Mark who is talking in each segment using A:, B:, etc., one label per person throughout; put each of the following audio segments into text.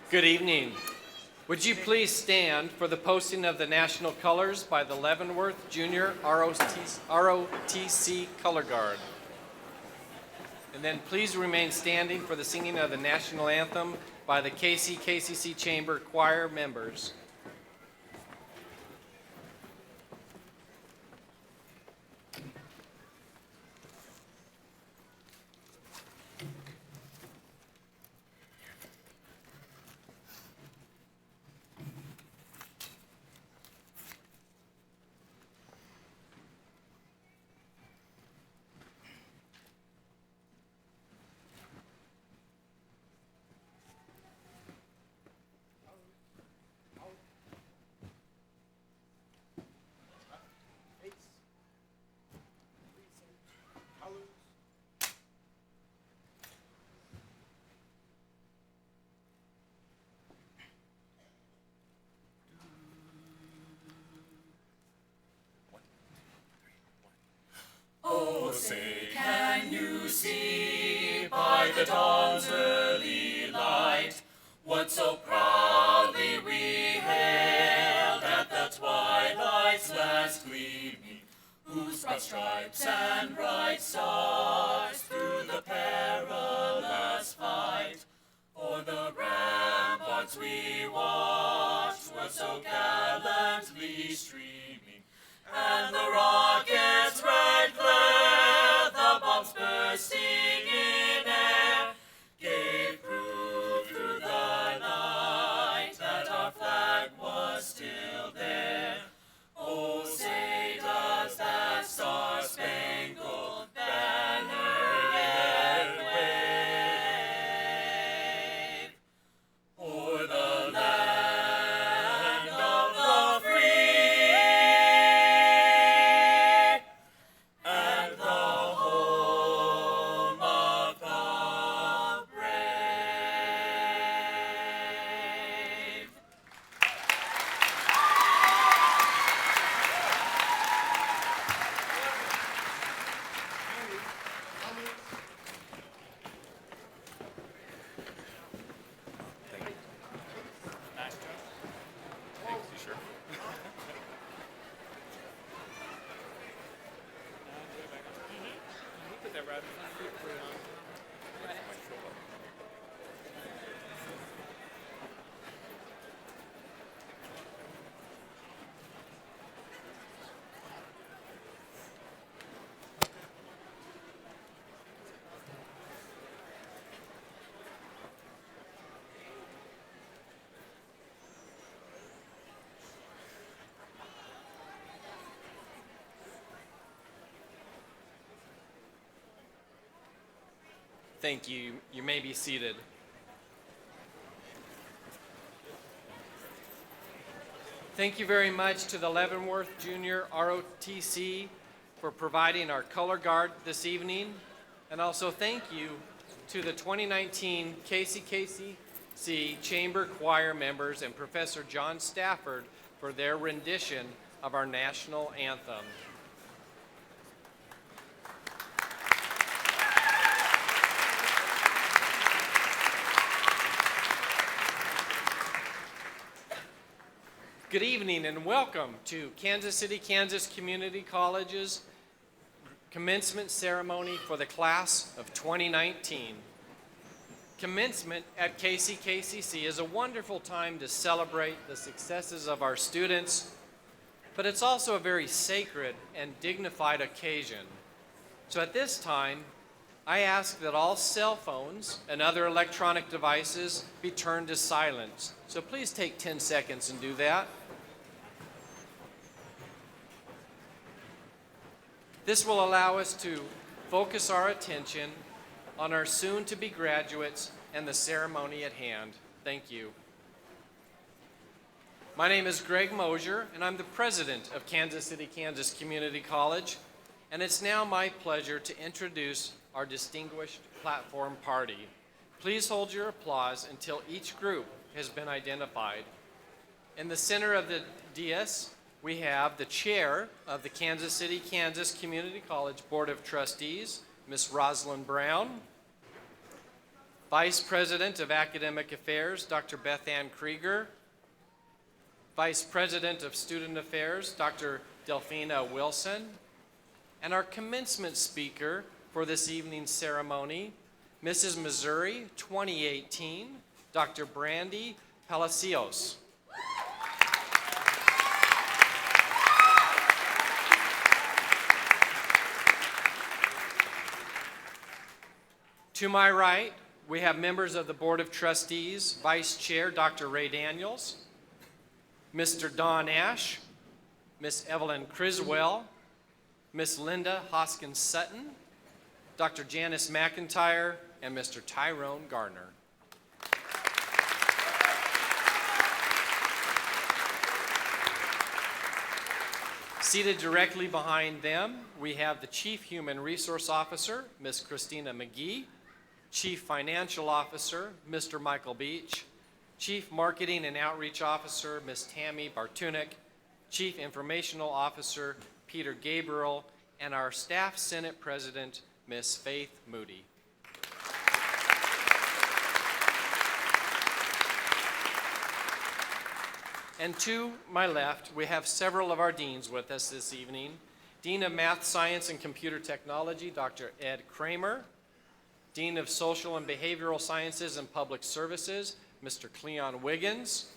A: Good evening. Would you please stand for the posting of the national colors by the Leavenworth Junior ROTC Color Guard? And then please remain standing for the singing of the national anthem by the KCKCC Chamber Choir members.
B: Oh, say, can you see by the dawn's early light what so proudly we hailed at the twilight's last gleaming, whose broad stripes and bright stars through the perilous fight o'er the ramparts we watched were so gallantly streaming, and the rockets' red glare, the bombs bursting in air, gave proof through the night that our flag was still there. Oh, say does that star-spangled banner yet wave o'er the land of the free and the home of the brave.
A: Thank you. You may be seated. Thank you very much to the Leavenworth Junior ROTC for providing our color guard this evening. And also thank you to the 2019 KCKCC Chamber Choir members and Professor John Stafford for their rendition of our national anthem. Good evening and welcome to Kansas City, Kansas Community College's commencement ceremony for the class of 2019. Commencement at KCKCC is a wonderful time to celebrate the successes of our students, but it's also a very sacred and dignified occasion. So at this time, I ask that all cell phones and other electronic devices be turned to silence. So please take 10 seconds and do that. This will allow us to focus our attention on our soon-to-be graduates and the ceremony at hand. Thank you. My name is Greg Mosier, and I'm the president of Kansas City, Kansas Community College, and it's now my pleasure to introduce our distinguished platform party. Please hold your applause until each group has been identified. In the center of the dais, we have the chair of the Kansas City, Kansas Community College Board of Trustees, Ms. Rosalind Brown. Vice President of Academic Affairs, Dr. Beth Ann Krieger. Vice President of Student Affairs, Dr. Delphina Wilson. And our commencement speaker for this evening's ceremony, Mrs. Missouri 2018, Dr. Brandy Palacios. To my right, we have members of the Board of Trustees, Vice Chair Dr. Ray Daniels, Mr. Don Ash, Miss Evelyn Criswell, Miss Linda Hoskins Sutton, Dr. Janice McIntyre, and Mr. Tyrone Gardner. Seated directly behind them, we have the Chief Human Resource Officer, Miss Christina McGee, Chief Financial Officer, Mr. Michael Beach, Chief Marketing and Outreach Officer, Miss Tammy Bartunik, Chief Informational Officer, Peter Gabriel, and our Staff Senate President, Miss Faith Moody. And to my left, we have several of our deans with us this evening. Dean of Math, Science, and Computer Technology, Dr. Ed Kramer. Dean of Social and Behavioral Sciences and Public Services, Mr. Cleon Wiggins.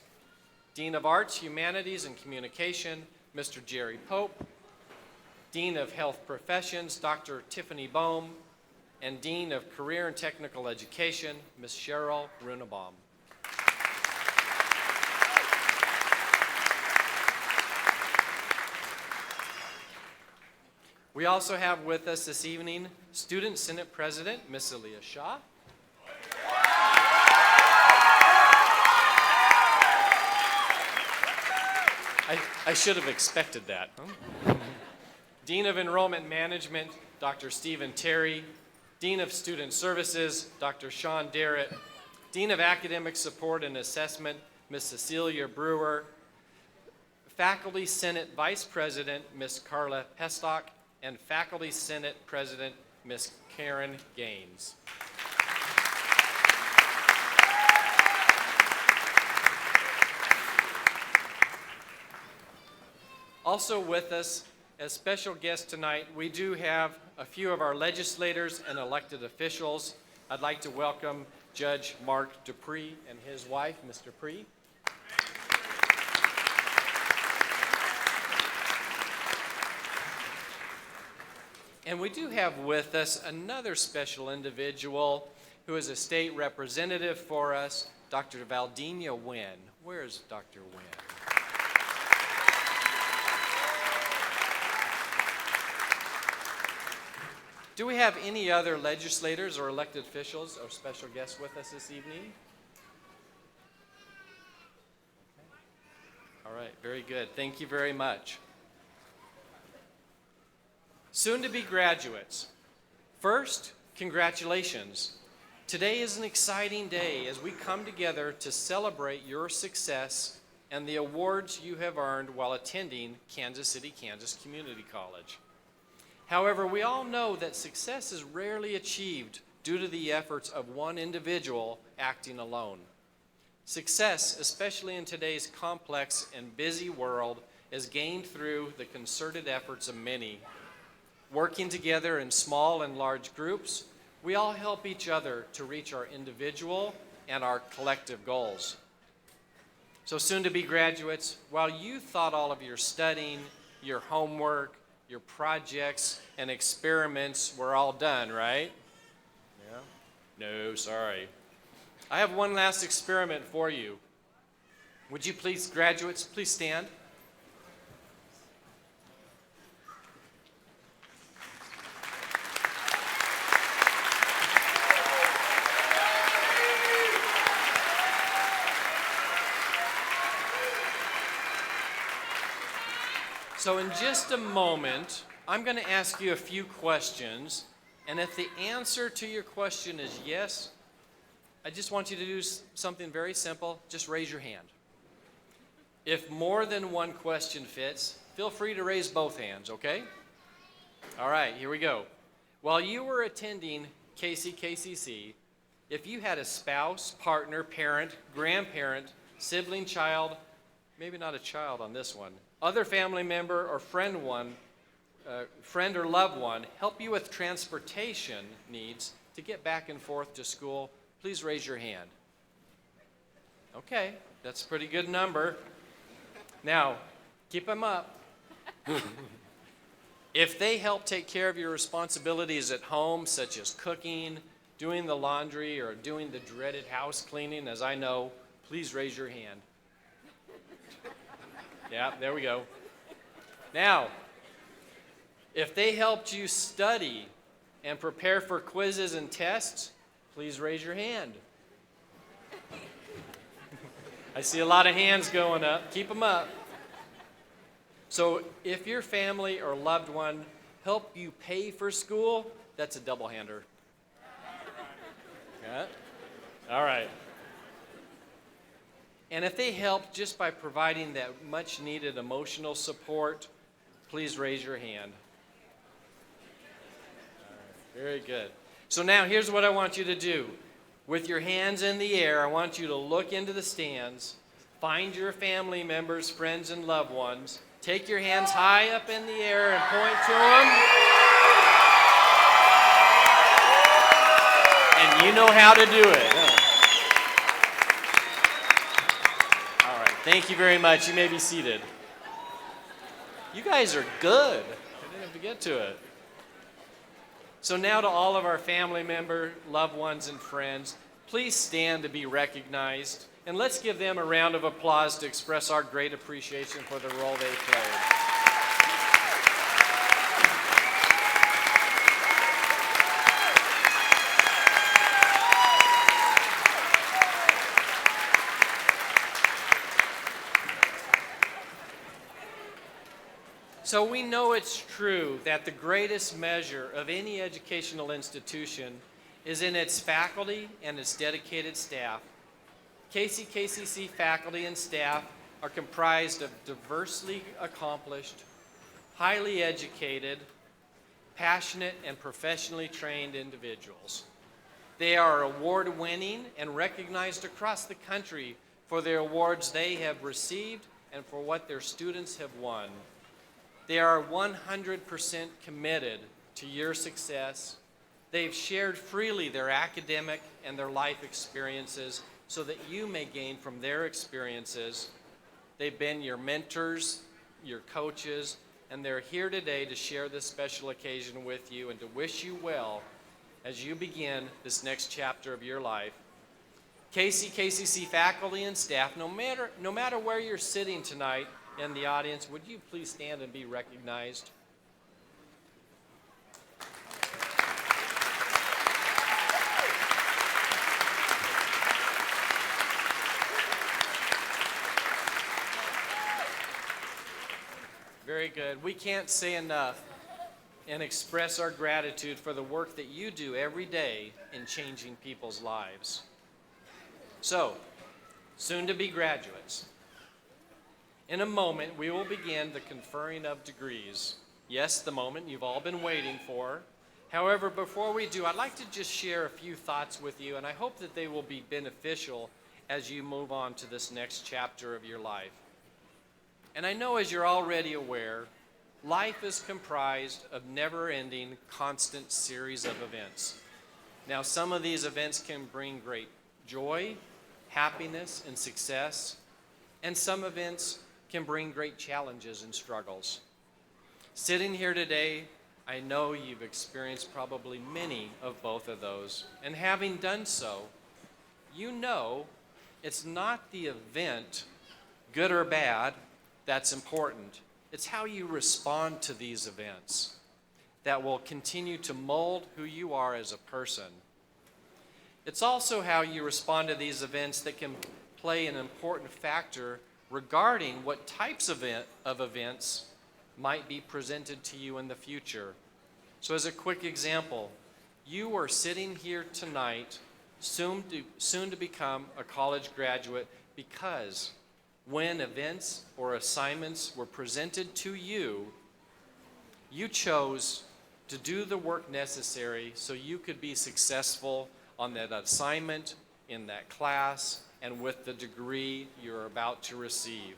A: Dean of Arts, Humanities, and Communication, Mr. Jerry Pope. Dean of Health Professions, Dr. Tiffany Bohm. And Dean of Career and Technical Education, Ms. Cheryl Runebaum. We also have with us this evening Student Senate President, Ms. Aaliyah Shaw. I should have expected that. Huh? Dean of Enrollment Management, Dr. Stephen Terry. Dean of Student Services, Dr. Sean Derritt. Dean of Academic Support and Assessment, Ms. Cecilia Brewer. Faculty Senate Vice President, Ms. Carla Pestock. And Faculty Senate President, Ms. Karen Gaines. Also with us as special guests tonight, we do have a few of our legislators and elected officials. I'd like to welcome Judge Mark Dupree and his wife, Ms. Dupree. And we do have with us another special individual who is a state representative for us, Dr. Valdenia Wynn. Where's Dr. Wynn? Do we have any other legislators or elected officials or special guests with us this evening? All right, very good. Thank you very much. Soon-to-be graduates. First, congratulations. Today is an exciting day as we come together to celebrate your success and the awards you have earned while attending Kansas City, Kansas Community College. However, we all know that success is rarely achieved due to the efforts of one individual acting alone. Success, especially in today's complex and busy world, is gained through the concerted efforts of many. Working together in small and large groups, we all help each other to reach our individual and our collective goals. So soon-to-be graduates, while you thought all of your studying, your homework, your projects, and experiments were all done, right? Yeah? No, sorry. I have one last experiment for you. Would you please, graduates, please stand? So in just a moment, I'm going to ask you a few questions, and if the answer to your question is yes, I just want you to do something very simple. Just raise your hand. If more than one question fits, feel free to raise both hands, okay? All right, here we go. While you were attending KCKCC, If you had a spouse, partner, parent, grandparent, sibling, child, maybe not a child on this one, other family member or friend or loved one help you with transportation needs to get back and forth to school, please raise your hand. Okay, that's a pretty good number. Now, keep them up. If they help take care of your responsibilities at home, such as cooking, doing the laundry, or doing the dreaded house cleaning, as I know, please raise your hand. Yeah, there we go. Now, if they helped you study and prepare for quizzes and tests, please raise your hand. I see a lot of hands going up. Keep them up. So if your family or loved one help you pay for school, that's a double-hander. Yeah? All right. And if they help just by providing that much-needed emotional support, please raise your hand. All right. Very good. So now here's what I want you to do. With your hands in the air, I want you to look into the stands, find your family members, friends, and loved ones. Take your hands high up in the air and point to them. And you know how to do it. All right, thank you very much. You may be seated. You guys are good. I didn't have to get to it. So now to all of our family members, loved ones, and friends, please stand to be recognized. And let's give them a round of applause to express our great appreciation for the role they played. So we know it's true that the greatest measure of any educational institution is in its faculty and its dedicated staff. KCKCC faculty and staff are comprised of diversely accomplished, highly educated, passionate, and professionally trained individuals. They are award-winning and recognized across the country for the awards they have received and for what their students have won. They are 100% committed to your success. They've shared freely their academic and their life experiences so that you may gain from their experiences. They've been your mentors, your coaches, and they're here today to share this special occasion with you and to wish you well as you begin this next chapter of your life. KCKCC faculty and staff, no matter where you're sitting tonight in the audience, would you please stand and be recognized? Very good. We can't say enough and express our gratitude for the work that you do every day in changing people's lives. So, soon to be graduates. In a moment, we will begin the conferring of degrees. Yes, the moment you've all been waiting for. However, before we do, I'd like to just share a few thoughts with you, and I hope that they will be beneficial as you move on to this next chapter of your life. And I know, as you're already aware, life is comprised of never-ending, constant series of events. Now, some of these events can bring great joy, happiness, and success, and some events can bring great challenges and struggles. Sitting here today, I know you've experienced probably many of both of those, and having done so, you know it's not the event, good or bad, that's important. It's how you respond to these events that will continue to mold who you are as a person. It's also how you respond to these events that can play an important factor regarding what types of events might be presented to you in the future. So as a quick example, you are sitting here tonight, soon to become a college graduate, because when events or assignments were presented to you, you chose to do the work necessary so you could be successful on that assignment, in that class, and with the degree you're about to receive.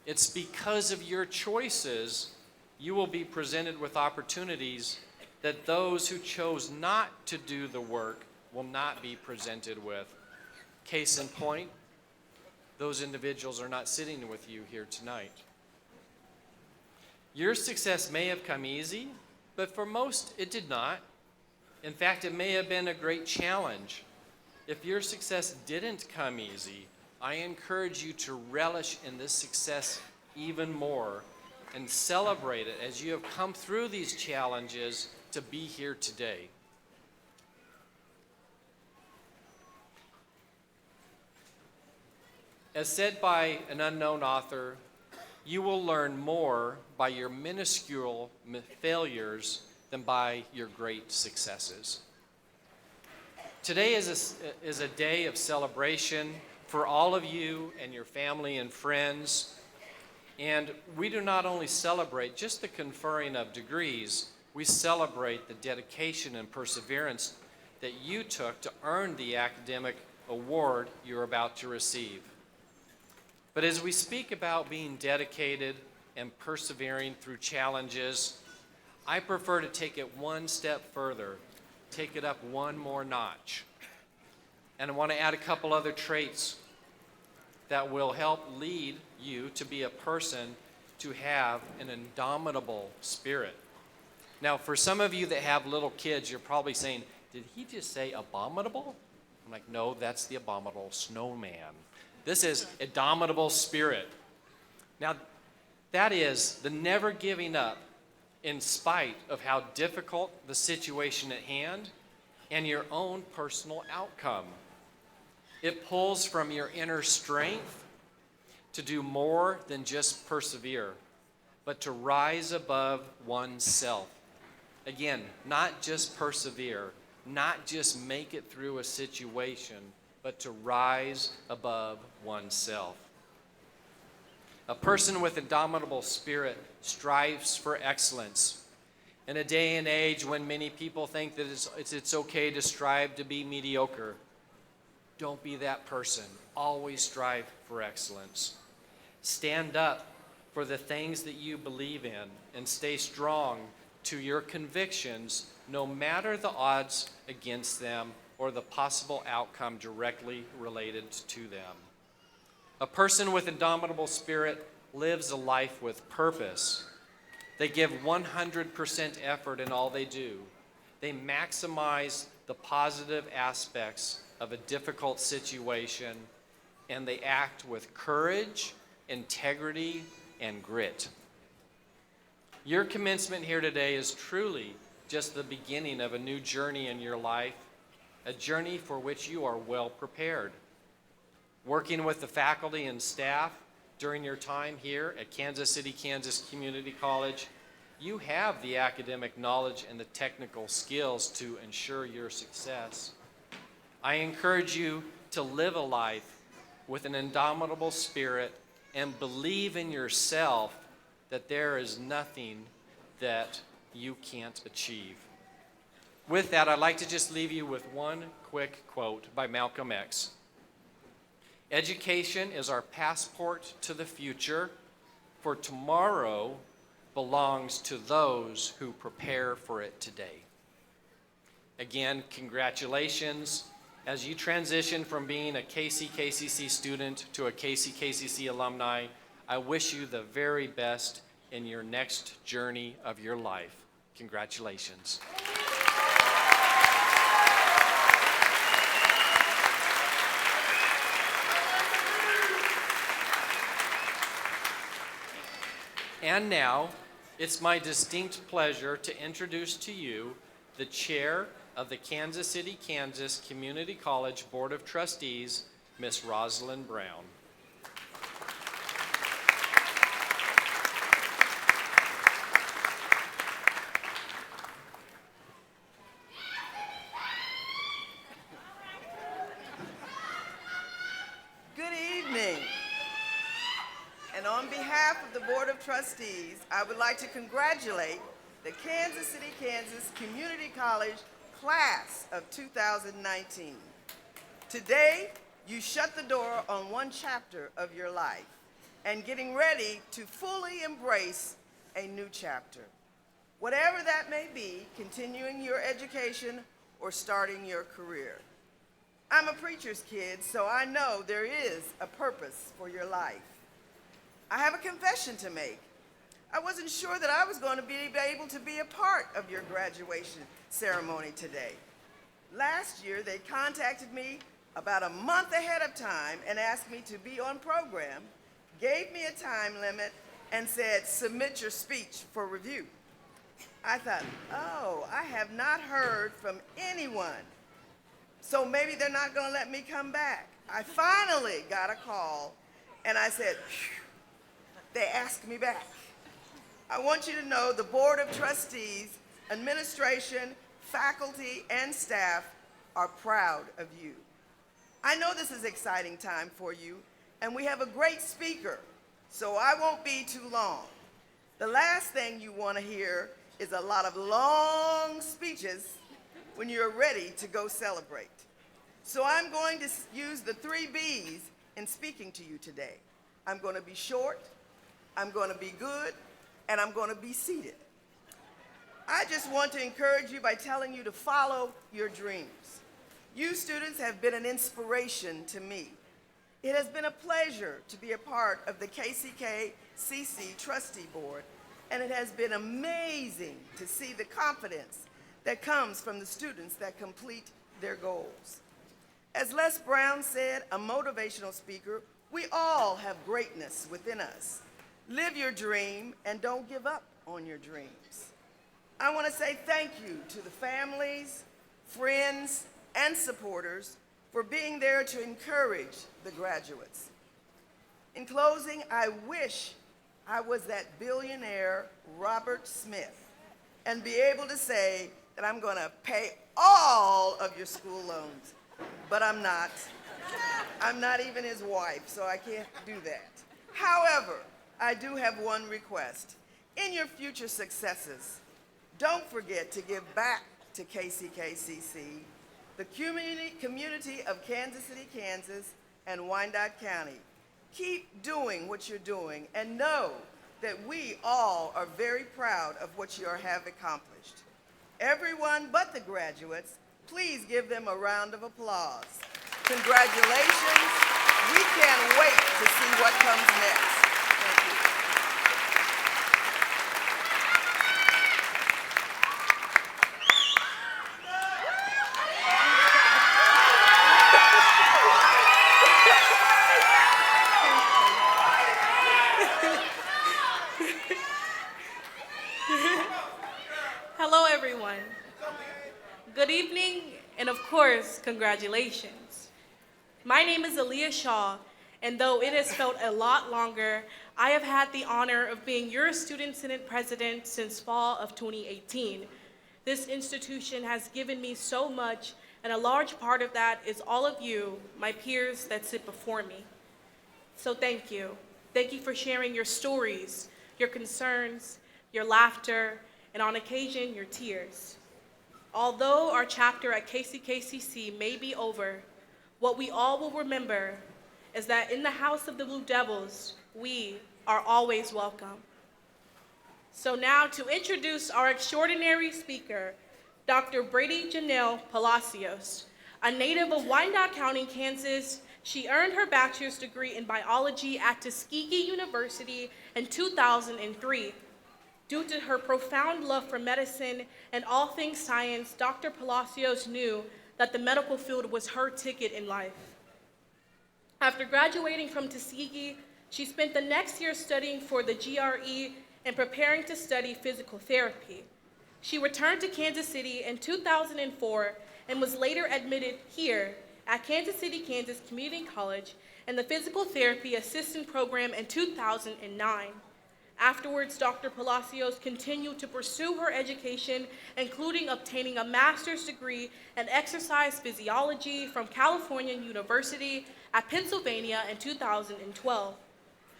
A: It's because of your choices you will be presented with opportunities that those who chose not to do the work will not be presented with. Case in point, those individuals are not sitting with you here tonight. Your success may have come easy, but for most it did not. In fact, it may have been a great challenge. If your success didn't come easy, I encourage you to relish in this success even more and celebrate it as you have come through these challenges to be here today. As said by an unknown author, you will learn more by your minuscule failures than by your great successes. Today is a day of celebration for all of you and your family and friends. And we do not only celebrate just the conferring of degrees, we celebrate the dedication and perseverance that you took to earn the academic award you're about to receive. But as we speak about being dedicated and persevering through challenges, I prefer to take it one step further, take it up one more notch. And I want to add a couple other traits that will help lead you to be a person to have an indomitable spirit. Now, for some of you that have little kids, you're probably saying, did he just say abominable? I'm like, no, that's the abominable snowman. This is indomitable spirit. Now, that is the never giving up in spite of how difficult the situation at hand and your own personal outcome. It pulls from your inner strength to do more than just persevere, but to rise above oneself. Again, not just persevere, not just make it through a situation, but to rise above oneself. A person with indomitable spirit strives for excellence. In a day and age when many people think that it's okay to strive to be mediocre, don't be that person. Always strive for excellence. Stand up for the things that you believe in and stay strong to your convictions, no matter the odds against them or the possible outcome directly related to them. A person with indomitable spirit lives a life with purpose. They give 100% effort in all they do. They maximize the positive aspects of a difficult situation, and they act with courage, integrity, and grit. Your commencement here today is truly just the beginning of a new journey in your life, a journey for which you are well prepared. Working with the faculty and staff during your time here at Kansas City, Kansas Community College, you have the academic knowledge and the technical skills to ensure your success. I encourage you to live a life with an indomitable spirit and believe in yourself that there is nothing that you can't achieve. With that, I'd like to just leave you with one quick quote by Malcolm X. Education is our passport to the future, for tomorrow belongs to those who prepare for it today. Again, congratulations. As you transition from being a KCKCC student to a KCKCC alumni, I wish you the very best in your next journey of your life. Congratulations. And now, it's my distinct pleasure to introduce to you the chair of the Kansas City, Kansas Community College Board of Trustees, Miss Rosalind Brown.
C: Good evening. And on behalf of the Board of Trustees, I would like to congratulate the Kansas City, Kansas Community College class of 2019. Today, you shut the door on one chapter of your life and getting ready to fully embrace a new chapter. Whatever that may be, continuing your education or starting your career. I'm a preacher's kid, so I know there is a purpose for your life. I have a confession to make. I wasn't sure that I was going to be able to be a part of your graduation ceremony today. Last year, they contacted me about a month ahead of time and asked me to be on program, gave me a time limit, and said, submit your speech for review. I thought, oh, I have not heard from anyone, so maybe they're not going to let me come back. I finally got a call, and I said, phew, they asked me back. I want you to know the Board of Trustees, administration, faculty, and staff are proud of you. I know this is an exciting time for you, and we have a great speaker, so I won't be too long. The last thing you want to hear is a lot of long speeches when you're ready to go celebrate. So I'm going to use the 3 B's in speaking to you today. I'm going to be short, I'm going to be good, and I'm going to be seated. I just want to encourage you by telling you to follow your dreams. You students have been an inspiration to me. It has been a pleasure to be a part of the KCK-CC Trustee Board, and it has been amazing to see the confidence that comes from the students that complete their goals. As Les Brown said, a motivational speaker, we all have greatness within us. Live your dream and don't give up on your dreams. I want to say thank you to the families, friends, and supporters for being there to encourage the graduates. In closing, I wish I was that billionaire Robert Smith and be able to say that I'm going to pay all of your school loans, but I'm not. I'm not even his wife, so I can't do that. However, I do have one request. In your future successes, don't forget to give back to KCK-CC, the community of Kansas City, Kansas, and Wyandotte County. Keep doing what you're doing and know that we all are very proud of what you have accomplished. Everyone but the graduates, please give them a round of applause. Congratulations. We can't wait to see what comes next. Thank you.
D: Hello, everyone. Good evening, and of course, congratulations. My name is Aaliyah Shaw, and though it has felt a lot longer, I have had the honor of being your Student Senate President since fall of 2018. This institution has given me so much, and a large part of that is all of you, my peers that sit before me. So thank you. Thank you for sharing your stories, your concerns, your laughter, and on occasion, your tears. Although our chapter at KCK-CC may be over, what we all will remember is that in the House of the Blue Devils, we are always welcome. So now to introduce our extraordinary speaker, Dr. Brady Janelle Palacios. A native of Wyandotte County, Kansas, she earned her bachelor's degree in biology at Tuskegee University in 2003. Due to her profound love for medicine and all things science, Dr. Palacios knew that the medical field was her ticket in life. After graduating from Tuskegee, she spent the next year studying for the GRE and preparing to study physical therapy. She returned to Kansas City in 2004 and was later admitted here at Kansas City, Kansas Community College in the Physical Therapy Assistant Program in 2009. Afterwards, Dr. Palacios continued to pursue her education, including obtaining a master's degree in exercise physiology from California University at Pennsylvania in 2012.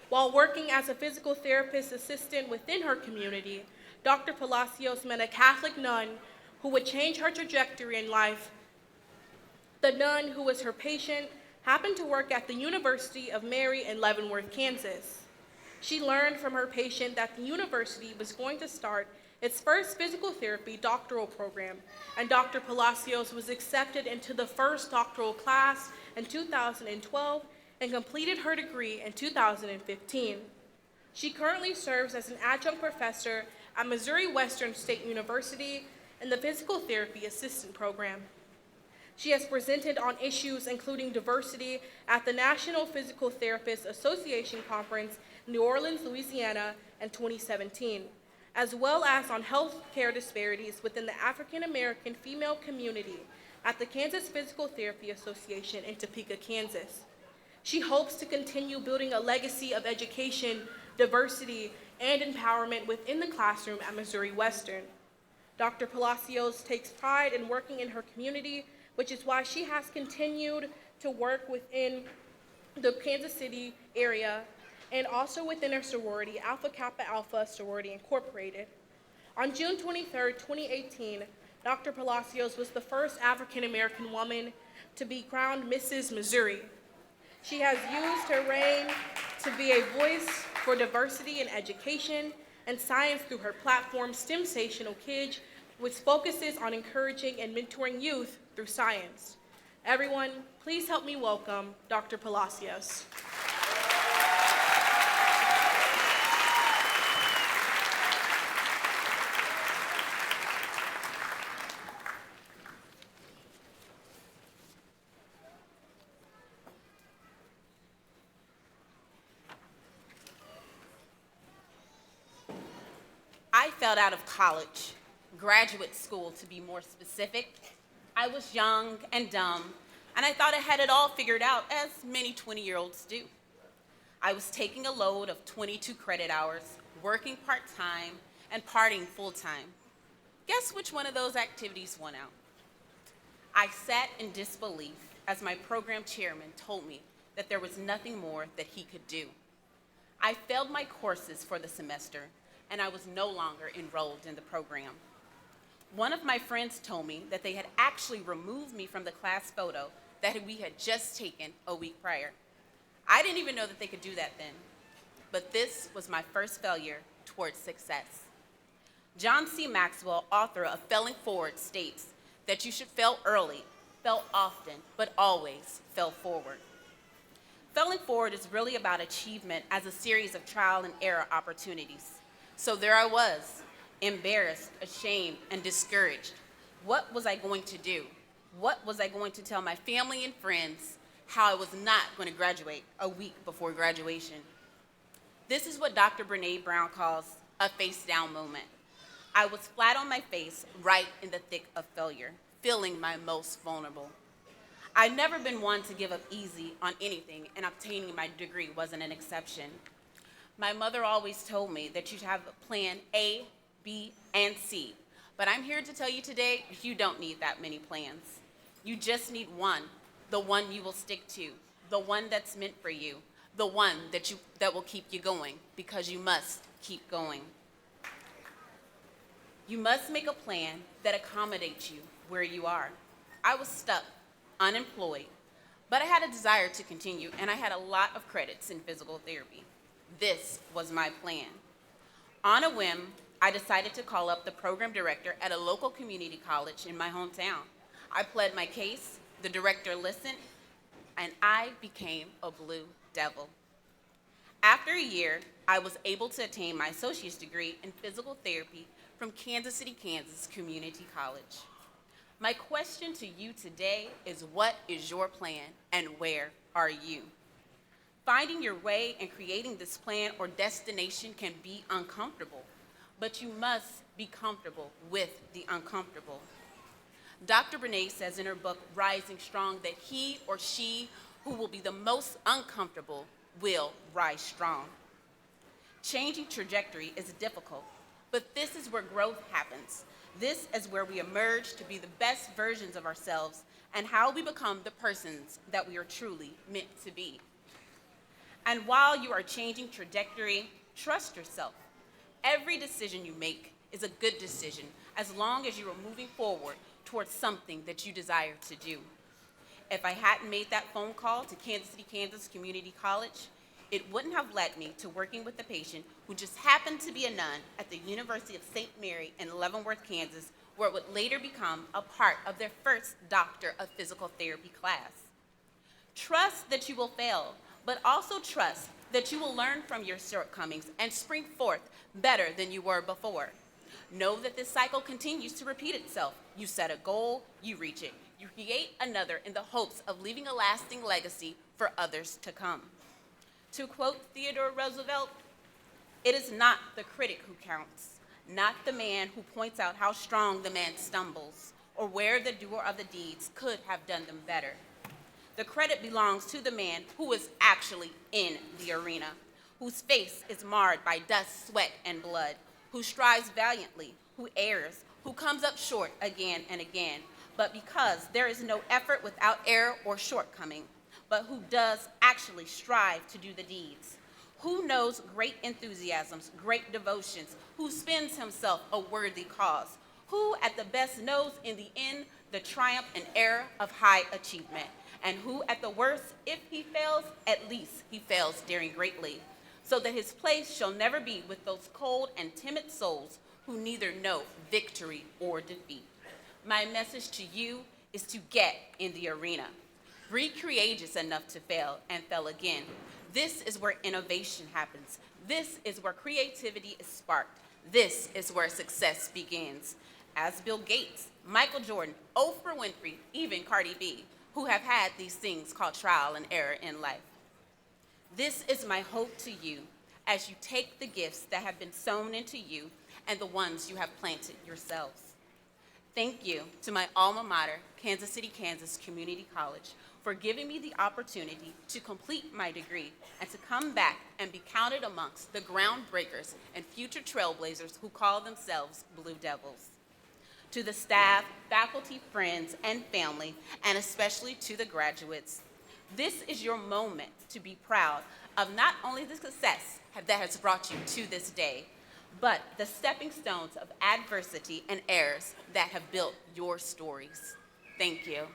D: While working as a physical therapist assistant within her community, Dr. Palacios met a Catholic nun who would change her trajectory in life. The nun who was her patient happened to work at the University of Mary in Leavenworth, Kansas. She learned from her patient that the university was going to start its first physical therapy doctoral program, and Dr. Palacios was accepted into the first doctoral class in 2012 and completed her degree in 2015. She currently serves as an adjunct professor at Missouri Western State University in the Physical Therapy Assistant Program. She has presented on issues including diversity at the National Physical Therapists Association Conference in New Orleans, Louisiana in 2017, as well as on healthcare disparities within the African American female community at the Kansas Physical Therapy Association in Topeka, Kansas. She hopes to continue building a legacy of education, diversity, and empowerment within the classroom at Missouri Western. Dr. Palacios takes pride in working in her community, which is why she has continued to work within the Kansas City area and also within her sorority, Alpha Kappa Alpha Sorority Incorporated. On June 23, 2018, Dr. Palacios was the first African American woman to be crowned Mrs. Missouri. She has used her reign to be a voice for diversity in education and science through her platform, STEMsational Kids, which focuses on encouraging and mentoring youth through science. Everyone, please help me welcome Dr. Palacios.
E: I felt out of college, graduate school to be more specific. I was young and dumb, and I thought I had it all figured out, as many 20-year-olds do. I was taking a load of 22 credit hours, working part-time, and partying full-time. Guess which one of those activities won out? I sat in disbelief as my program chairman told me that there was nothing more that he could do. I failed my courses for the semester, and I was no longer enrolled in the program. One of my friends told me that they had actually removed me from the class photo that we had just taken a week prior. I didn't even know that they could do that then, but this was my first failure towards success. John C. Maxwell, author of Failing Forward, states that you should fail early, fail often, but always fail forward. Failing forward is really about achievement as a series of trial and error opportunities. So there I was, embarrassed, ashamed, and discouraged. What was I going to do? What was I going to tell my family and friends how I was not going to graduate a week before graduation? This is what Dr. Brene Brown calls a face-down moment. I was flat on my face, right in the thick of failure, feeling my most vulnerable. I'd never been one to give up easy on anything, and obtaining my degree wasn't an exception. My mother always told me that you should have a plan A, B, and C. But I'm here to tell you today, you don't need that many plans. You just need one, the one you will stick to, the one that's meant for you, the one that will keep you going, because you must keep going. You must make a plan that accommodates you where you are. I was stuck, unemployed, but I had a desire to continue, and I had a lot of credits in physical therapy. This was my plan. On a whim, I decided to call up the program director at a local community college in my hometown. I pled my case, the director listened, and I became a blue devil. After a year, I was able to attain my associate's degree in physical therapy from Kansas City, Kansas Community College. My question to you today is, what is your plan and where are you? Finding your way and creating this plan or destination can be uncomfortable, but you must be comfortable with the uncomfortable. Dr. Brene says in her book, Rising Strong, that he or she who will be the most uncomfortable will rise strong. Changing trajectory is difficult, but this is where growth happens. This is where we emerge to be the best versions of ourselves and how we become the persons that we are truly meant to be. And while you are changing trajectory, trust yourself. Every decision you make is a good decision as long as you are moving forward towards something that you desire to do. If I hadn't made that phone call to Kansas City, Kansas Community College, it wouldn't have led me to working with a patient who just happened to be a nun at the University of St. Mary in Leavenworth, Kansas, where it would later become a part of their first Doctor of Physical Therapy class. Trust that you will fail, but also trust that you will learn from your shortcomings and spring forth better than you were before. Know that this cycle continues to repeat itself. You set a goal, you reach it. You create another in the hopes of leaving a lasting legacy for others to come. To quote Theodore Roosevelt, "It is not the critic who counts, not the man who points out how strong the man stumbles, or where the doer of the deeds could have done them better. The credit belongs to the man who is actually in the arena, whose face is marred by dust, sweat, and blood, who strives valiantly, who errs, who comes up short again and again, but because there is no effort without error or shortcoming, but who does actually strive to do the deeds, who knows great enthusiasms, great devotions, who spends himself a worthy cause, who at the best knows in the end the triumph and error of high achievement, and who at the worst, if he fails, at least he fails daring greatly, so that his place shall never be with those cold and timid souls who neither know victory or defeat." My message to you is to get in the arena. Be courageous enough to fail and fail again. This is where innovation happens. This is where creativity is sparked. This is where success begins. As Bill Gates, Michael Jordan, Oprah Winfrey, even Cardi B, who have had these things called trial and error in life. This is my hope to you as you take the gifts that have been sown into you and the ones you have planted yourselves. Thank you to my alma mater, Kansas City, Kansas Community College, for giving me the opportunity to complete my degree and to come back and be counted amongst the groundbreakers and future trailblazers who call themselves Blue Devils. To the staff, faculty, friends, and family, and especially to the graduates, this is your moment to be proud of not only the success that has brought you to this day, but the stepping stones of adversity and errors that have built your stories. Thank you.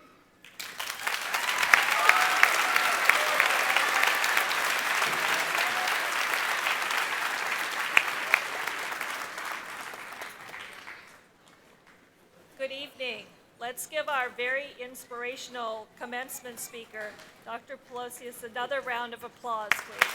F: Good evening. Let's give our very inspirational commencement speaker, Dr. Pelosius, another round of applause, please.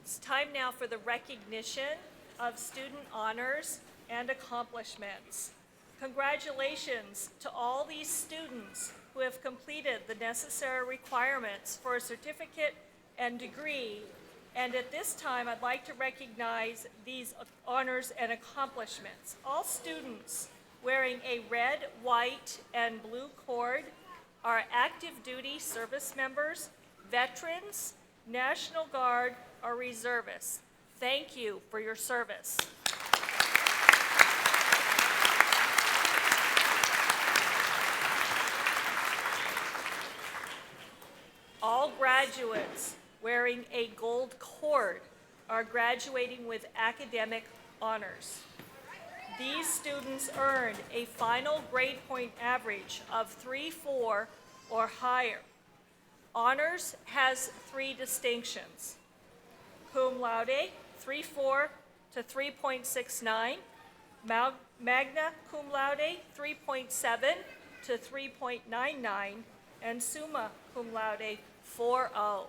F: It's time now for the recognition of student honors and accomplishments. Congratulations to all these students who have completed the necessary requirements for a certificate and degree. And at this time, I'd like to recognize these honors and accomplishments. All students wearing a red, white, and blue cord are active duty service members, veterans, National Guard, or reservists. Thank you for your service. All graduates wearing a gold cord are graduating with academic honors. These students earned a final grade point average of 3.4 or higher. Honors has 3 distinctions: cum laude, 3.4 to 3.69, magna cum laude, 3.7 to 3.99, and summa cum laude, 4.0.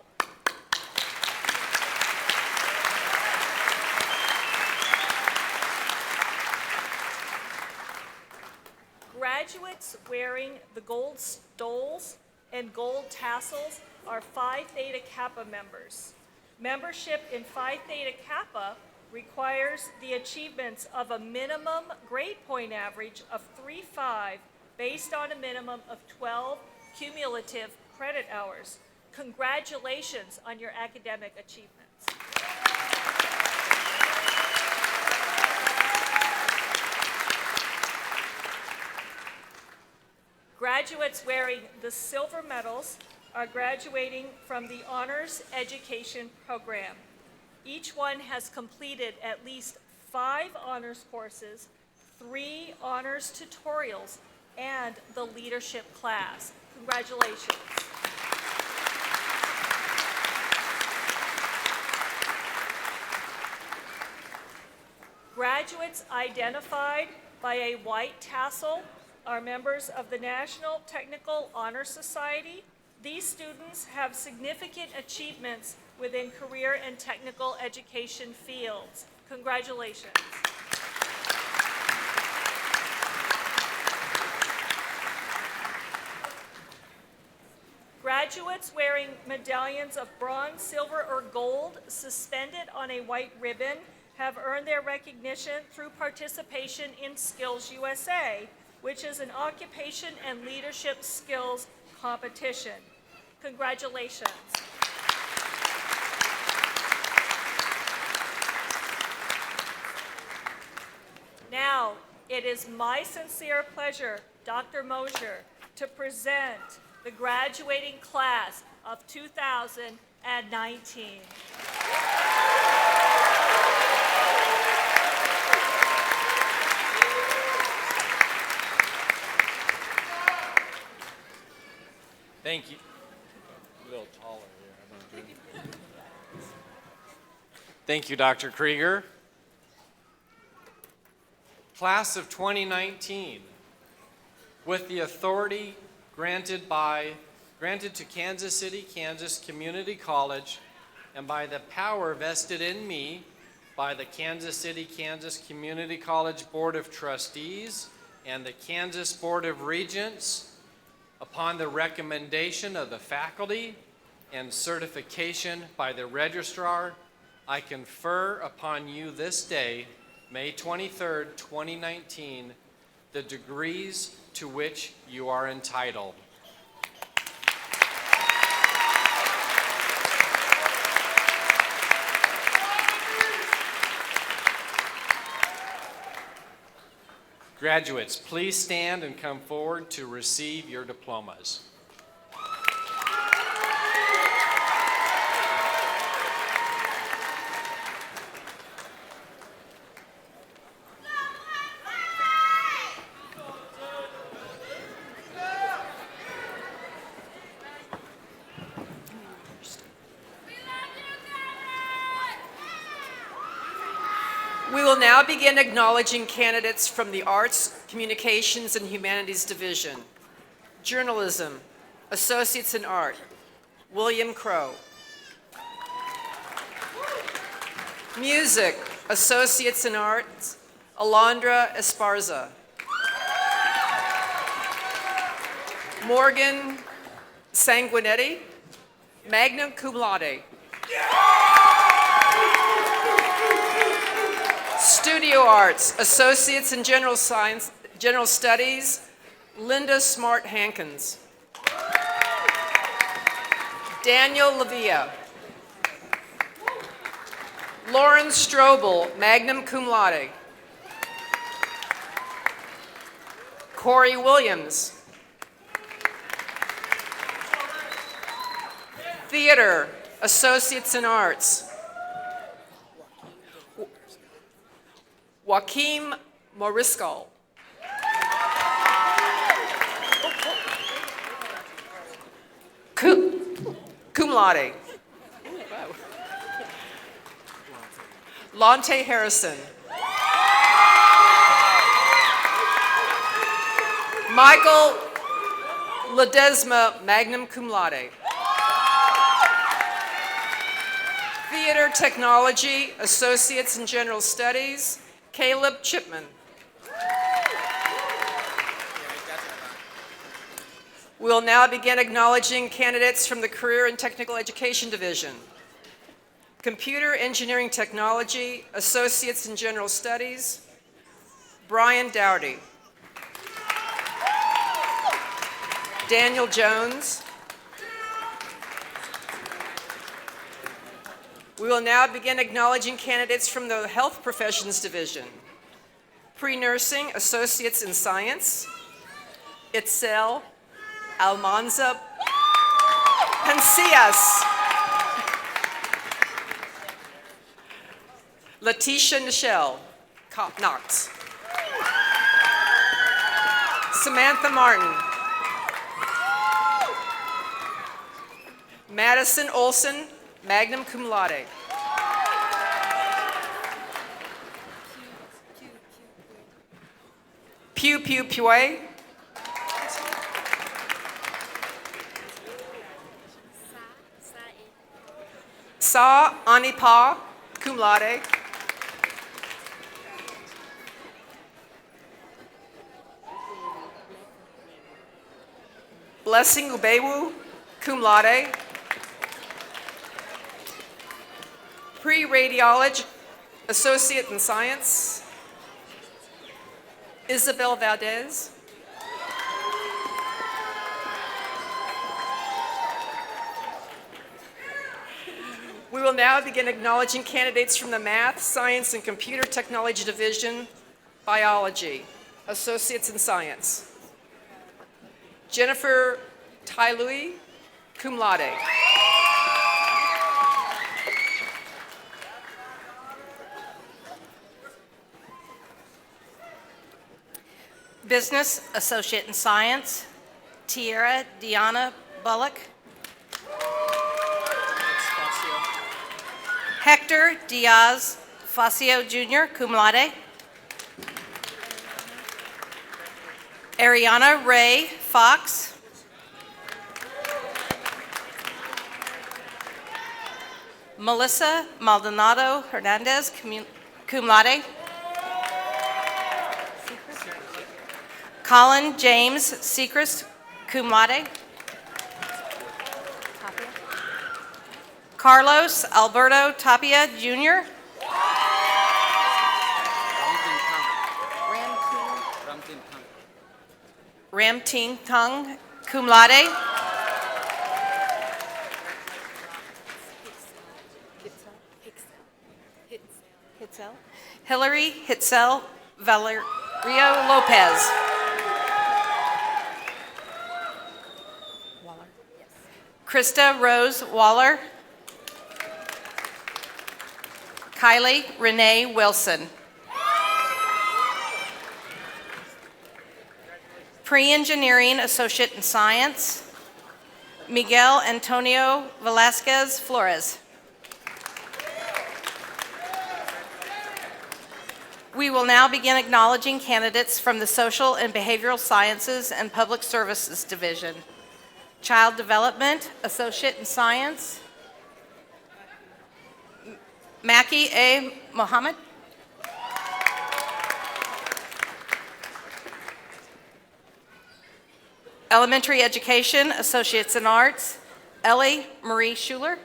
F: Graduates wearing the gold stoles and gold tassels are Phi Theta Kappa members. Membership in Phi Theta Kappa requires the achievements of a minimum grade point average of 3.5 based on a minimum of 12 cumulative credit hours. Congratulations on your academic achievements. Graduates wearing the silver medals are graduating from the Honors Education Program. Each one has completed at least 5 honors courses, 3 honors tutorials, and the leadership class. Congratulations. Graduates identified by a white tassel are members of the National Technical Honor Society. These students have significant achievements within career and technical education fields. Congratulations. Graduates wearing medallions of bronze, silver, or gold suspended on a white ribbon have earned their recognition through participation in Skills USA, which is an occupation and leadership skills competition. Congratulations. Now, it is my sincere pleasure, Dr. Mosier, to present the graduating class of 2019.
A: Thank you. A little taller here. Thank you, Dr. Krieger. Class of 2019, with the authority granted to Kansas City, Kansas Community College, and by the power vested in me by the Kansas City, Kansas Community College Board of Trustees and the Kansas Board of Regents, upon the recommendation of the faculty and certification by the registrar, I confer upon you this day, May 23rd, 2019, the degrees to which you are entitled. Graduates, please stand and come forward to receive your diplomas.
G: We will now begin acknowledging candidates from the Arts, Communications, and Humanities Division. Journalism, Associates in Art, William Crow. Music, Associates in Arts, Alondra Esparza. Morgan Sanguinetti, magna cum laude. Studio Arts, Associates in General Science, General Studies, Linda Smart Hankins. Daniel Lavia. Lauren Strobel, magna cum laude. Corey Williams. Theater, Associates in Arts. Joaquim Moriscal. Cum laude. Lonte Harrison. Michael Ledesma, magna cum laude. Theater Technology, Associates in General Studies, Caleb Chipman. We'll now begin acknowledging candidates from the Career and Technical Education Division. Computer Engineering Technology, Associates in General Studies, Brian Dowdy. Daniel Jones. We will now begin acknowledging candidates from the Health Professions Division. Pre-Nursing, Associates in Science, Itzel Almanza Pancias. Letitia Nichelle Knox. Samantha Martin. Madison Olson, magna cum laude. Pew Pew Pue. Sa Anipa, cum laude. Blessing Ubewu, cum laude. Pre-radiology, associate in science. Isabel Valdez. We will now begin acknowledging candidates from the Math, Science, and Computer Technology Division, Biology, Associates in Science. Jennifer Tailui, cum laude.
H: Business Associate in Science, Tierra Diana Bullock. Hector Diaz Facio Jr., cum laude. Ariana Ray Fox. Melissa Maldonado Hernandez, cum laude. Colin James Sechrist, cum laude. Carlos Alberto Tapia Jr. Ram Ting Tung, cum laude. Hillary Hitzel Valerio Lopez. Krista Rose Waller. Kylie Renee Wilson. Pre-engineering associate in science, Miguel Antonio Velasquez Flores. We will now begin acknowledging candidates from the Social and Behavioral Sciences and Public Services Division. Child Development Associate in Science, Maki A. Mohammed. Elementary Education Associates in Arts, Ellie Marie Schuler.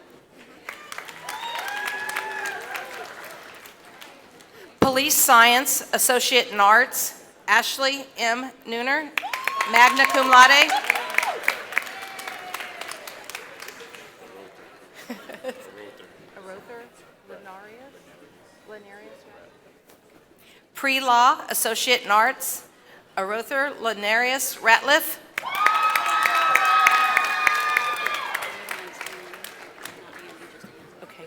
H: Police Science Associate in Arts, Ashley M. Nooner, magna cum laude. Pre-Law Associate in Arts, Arother Lanarius Ratliff. Okay.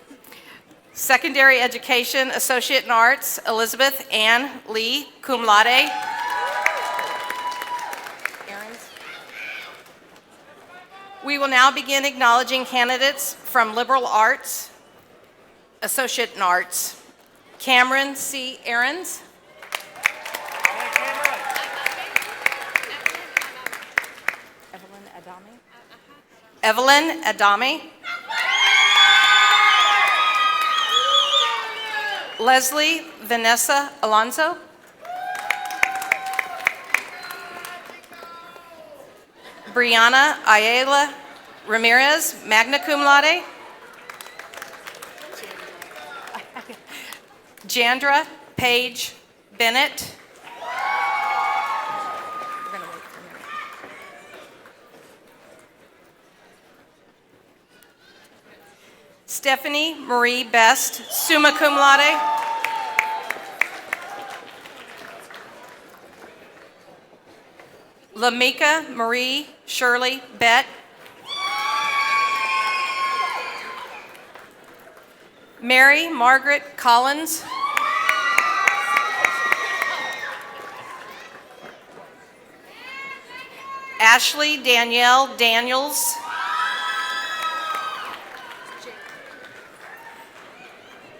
H: Secondary Education Associate in Arts, Elizabeth Ann Lee, cum laude. We will now begin acknowledging candidates from Liberal Arts, Associate in Arts, Cameron C. Ahrens. Evelyn Adami. Leslie Vanessa Alonso. Brianna Ayala Ramirez, magna cum laude. Jandra Page Bennett. Stephanie Marie Best, summa cum laude. Lamika Marie Shirley Bett. Mary Margaret Collins. Ashley Danielle Daniels.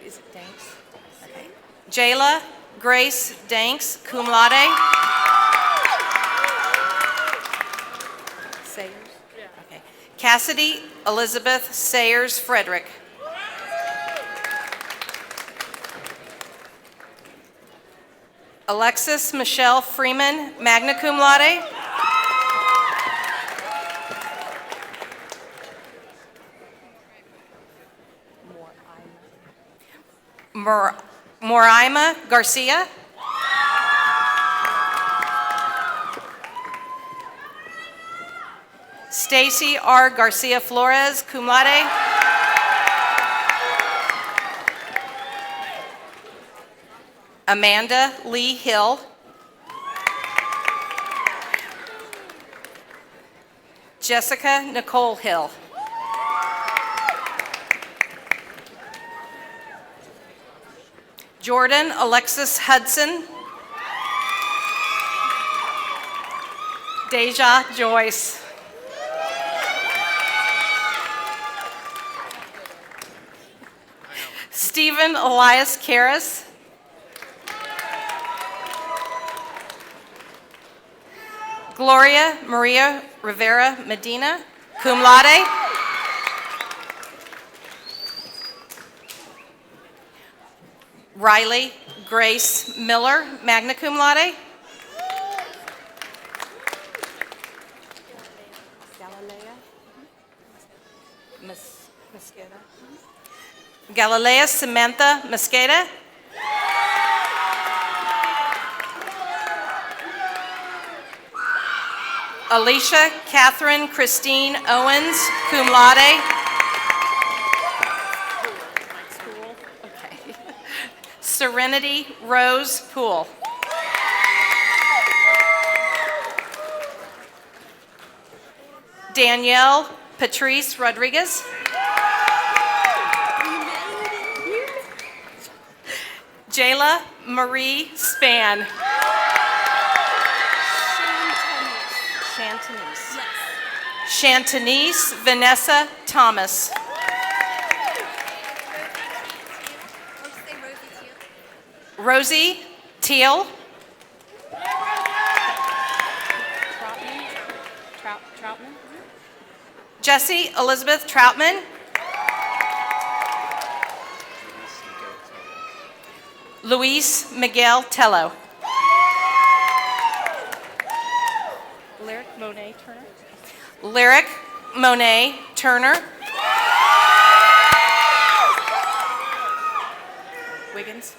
H: Is it Danks? Okay. Jayla Grace Danks, cum laude. Sayers? Okay. Cassidy Elizabeth Sayers Frederick. Alexis Michelle Freeman, magna cum laude. Moraima Garcia. Stacy R. Garcia Flores, cum laude. Amanda Lee Hill. Jessica Nicole Hill. Jordan Alexis Hudson. Deja Joyce. Stephen Elias Karras. Gloria Maria Rivera Medina, cum laude. Riley Grace Miller, magna cum laude. Galilea Samantha Mosqueda. Alicia Catherine Christine Owens, cum laude. Okay. Serenity Rose Poole. Danielle Patrice Rodriguez. Jayla Marie Span. Shantanese Vanessa Thomas. Rosie Teal. Troutman. Jessie Elizabeth Troutman. Luis Miguel Tello. Lyric Monet Turner. Lyric Monet Turner. Wiggins.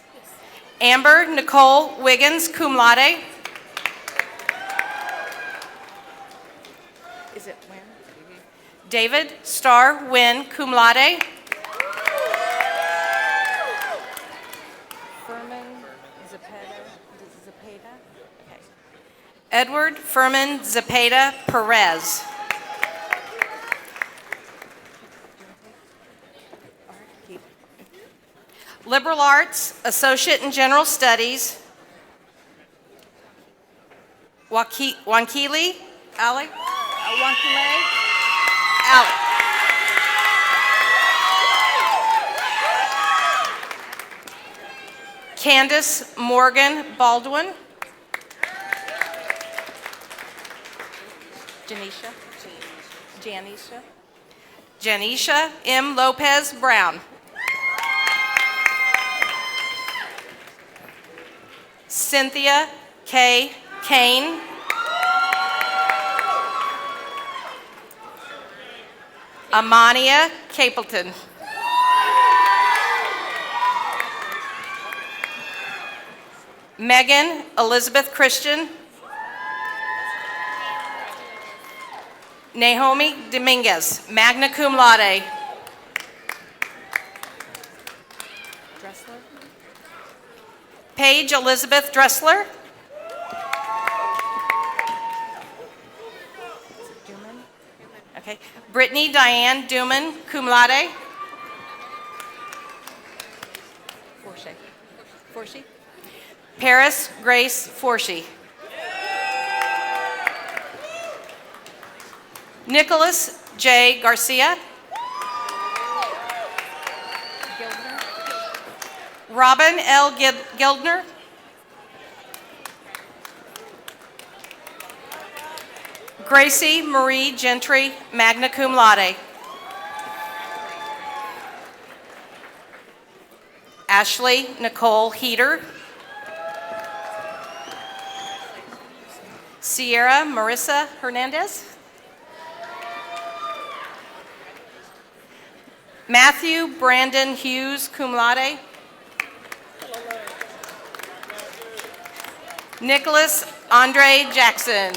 H: Amber Nicole Wiggins, cum laude. Is it Wynn? David Starr Wynn, cum laude. Edward Furman Zepeda Perez. Liberal Arts, Associate in General Studies. Wankili Ali. Ali. Candace Morgan Baldwin. Janisha M. Lopez Brown. Cynthia K. Kane. Amania Capleton. Megan Elizabeth Christian. Naomi Dominguez, magna cum laude. Paige Elizabeth Dressler. Okay. Brittany Diane Duman, cum laude. Forshee. Paris Grace Forshee. Nicholas J. Garcia. Robin L. Gildner. Gracie Marie Gentry, magna cum laude. Ashley Nicole Heater. Sierra Marissa Hernandez. Matthew Brandon Hughes, cum laude. Nicholas Andre Jackson.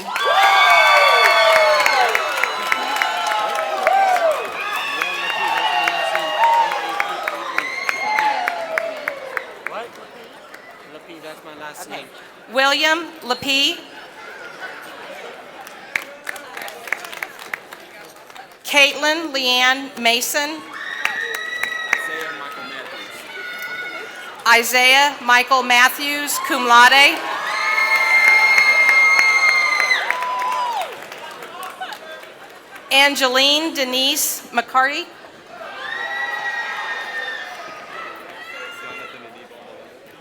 A: What? Lapie, that's my last name.
H: William Lapie. Caitlin Leanne Mason. Isaiah Michael Matthews, cum laude. Angeline Denise McCarty.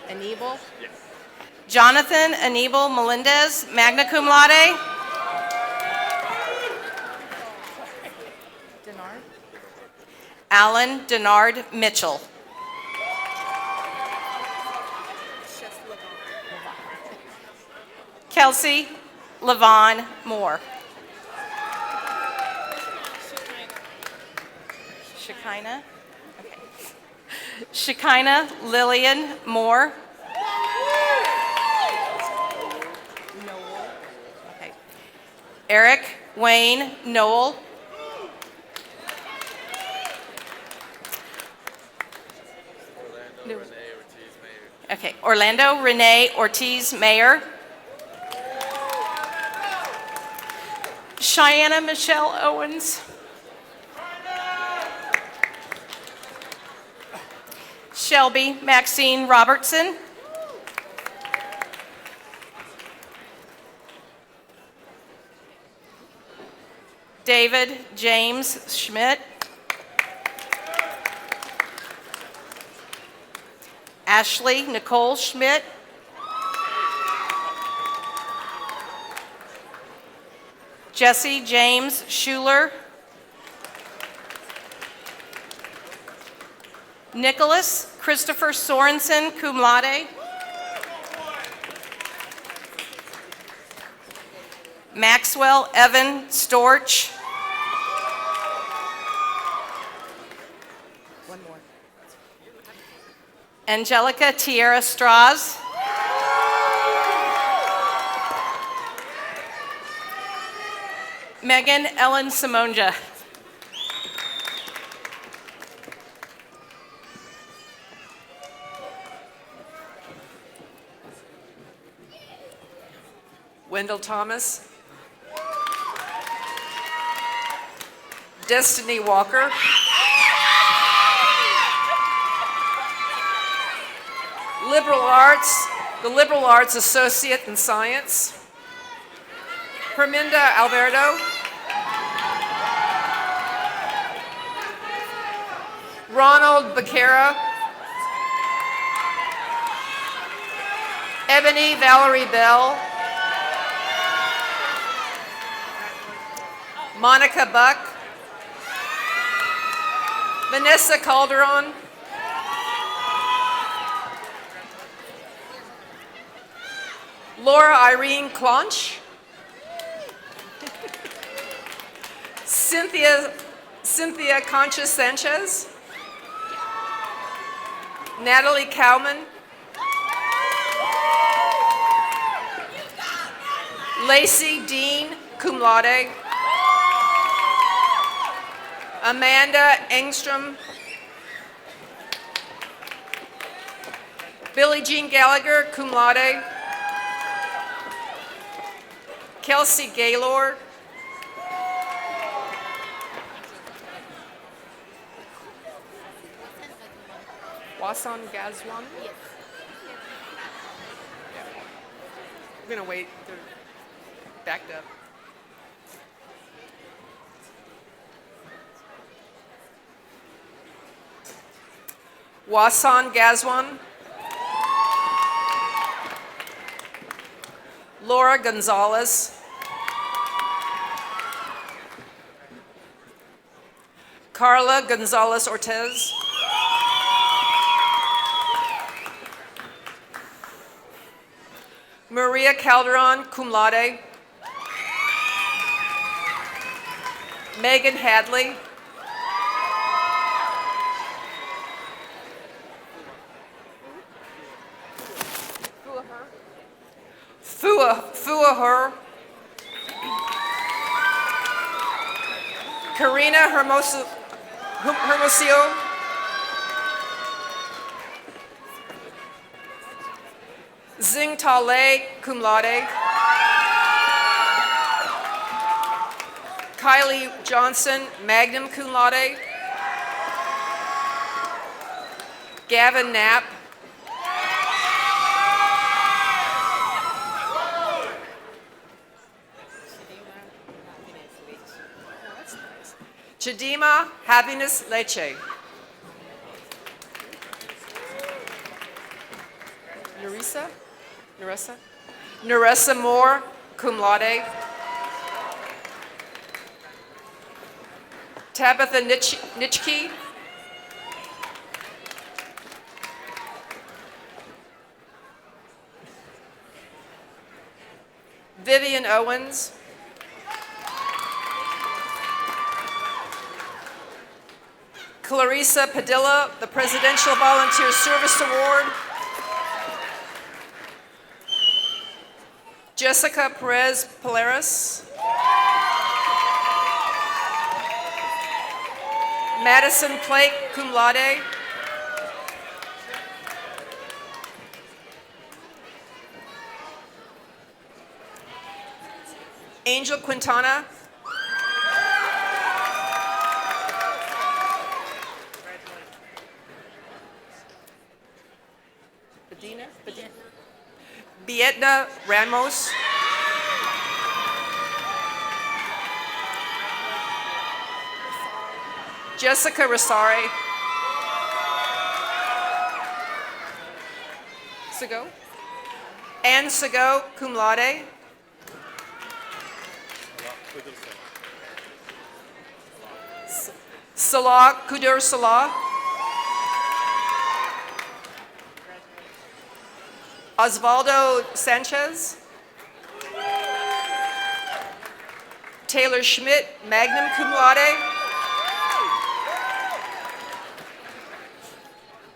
H: Anibal? Yes. Jonathan Anibal Melendez, magna cum laude. Denard? Alan Denard Mitchell. Kelsey Levon Moore. Shekinah? Okay. Shekinah Lillian Moore. Noel. Okay. Eric Wayne Noel. Okay. Orlando Renee Ortiz Mayer. Cheyenne Michelle Owens. Shelby Maxine Robertson. David James Schmidt. Ashley Nicole Schmidt. Jesse James Schuler. Nicholas Christopher Sorensen, cum laude. Maxwell Evan Storch. One more. Angelica Tierra Strauss. Megan Ellen Simonja.
G: Wendell Thomas. Destiny Walker. Liberal Arts, the Liberal Arts Associate in Science. Herminda Alberto. Ronald Becerra. Ebony Valerie Bell. Monica Buck. Vanessa Calderon. Laura Irene Clonch. Cynthia Concha Sanchez. Natalie Cowman. Lacey Dean, cum laude. Amanda Engstrom. Billie Jean Gallagher, cum laude. Kelsey Gaylord. Wasan Gazwan? Yes. We're going to wait. They're backed up. Wasan Gazwan. Laura Gonzalez. Carla Gonzalez Ortez. Maria Calderon, cum laude. Megan Hadley. Fua her. Karina Hermosillo. Zing Ta Lei, cum laude. Kylie Johnson, magna cum laude. Gavin Knapp. Chidima Happiness Leche. Narissa Moore, cum laude. Tabitha Nitschke. Vivian Owens. Clarissa Padilla, the Presidential Volunteer Service Award. Jessica Perez Polaris. Madison Plake, cum laude. Angel Quintana. Bietna Ramos. Jessica Rosari. Sago. Anne Sago, cum laude. Salah Kudur Salah. Osvaldo Sanchez. Taylor Schmidt, magna cum laude.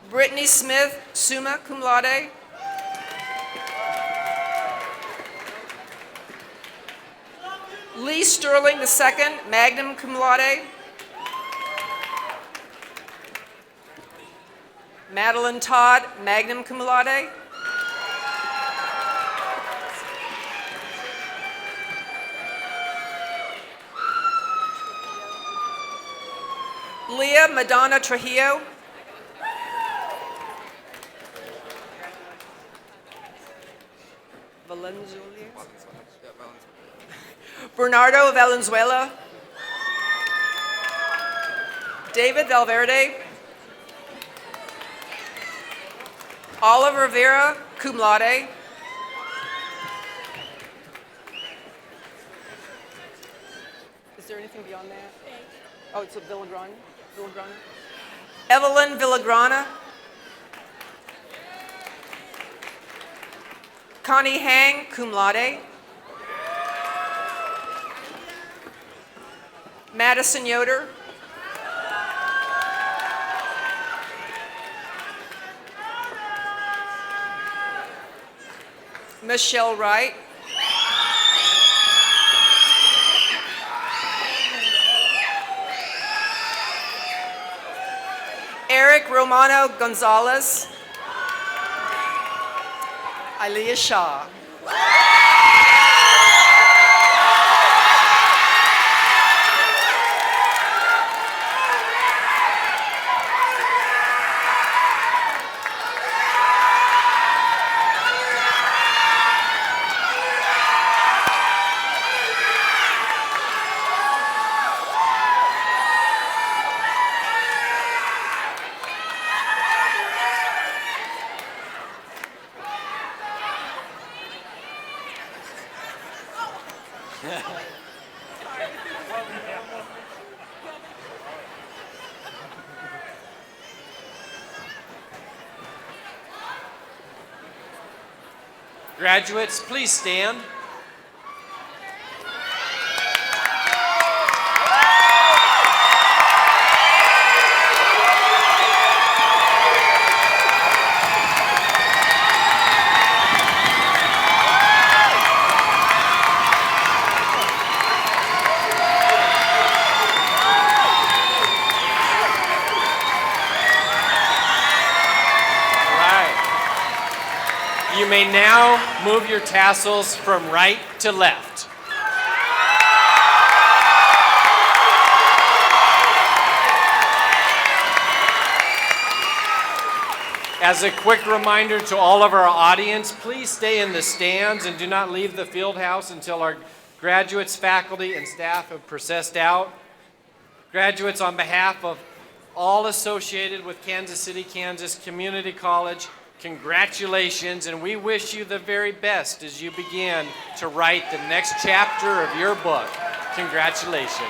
G: Brittany Smith, summa cum laude. Lee Sterling II, magna cum laude. Madeline Todd, magna cum laude. Leah Madonna Trujillo. Bernardo Valenzuela. David Valverde. Oliver Vera, cum laude. Is there anything beyond that? Oh, it's a Villagrana. Evelyn Villagrana. Connie Hang, cum laude. Madison Yoder. Michelle Wright. Eric Romano Gonzalez. Aliyah Shaw.
A: Graduates, please stand. You may now move your tassels from right to left. As a quick reminder to all of our audience, please stay in the stands and do not leave the field house until our graduates, faculty, and staff have processed out. Graduates, on behalf of all associated with Kansas City, Kansas Community College, congratulations, and we wish you the very best as you begin to write the next chapter of your book. Congratulations.